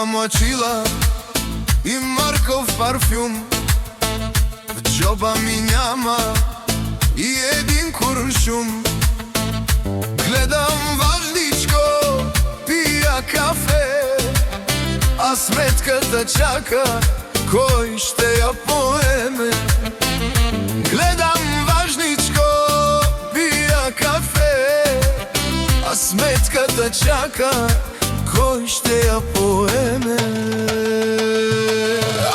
мочила и марков парфюм. В џоба ми няма и един куршум. Гледам важничко, пия кафе, а сметката чака, кој ще ја поеме. Гледам важничко, пия кафе, а сметката чака, кој ще ја поеме.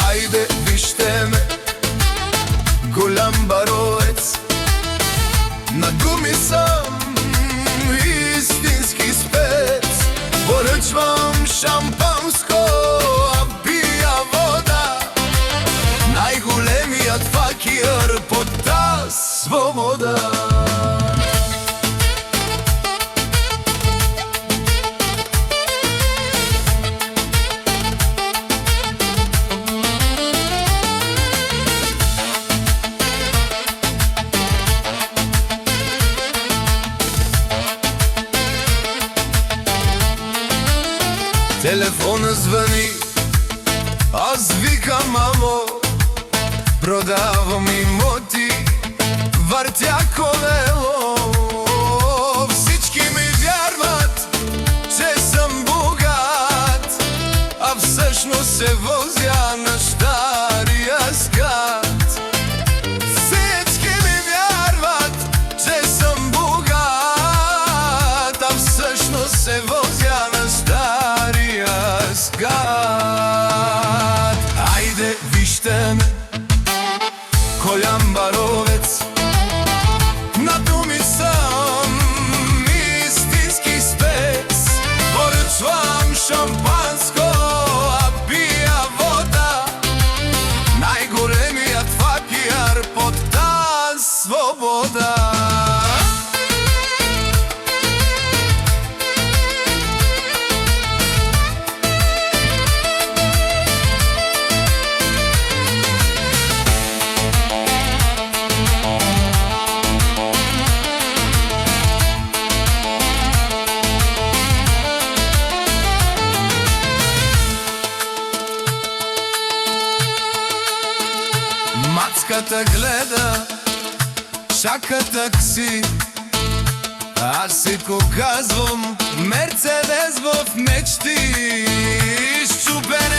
Ајде, вижте ме, голям бароец, на гуми сам, истински спец. Поръчвам шампанско, а пия вода, най-големият факир под таз свобода. Телефона звъни, аз викам мамо, продавам имоти, въртя колело. Всички ми вярват, че съм богат, а всъщност се возя на стария скат. Всички ми вярват, че съм богат, а всъщност се возя на стария скат. Ајде, вижте ме, голям баровец, на думи съм истински спец. Поръчвам шампанско, а пия вода, най-големият факир под таз свобода. Мацката гледа, чака такси, аз си показвам Мерцедес в мечти. Счупен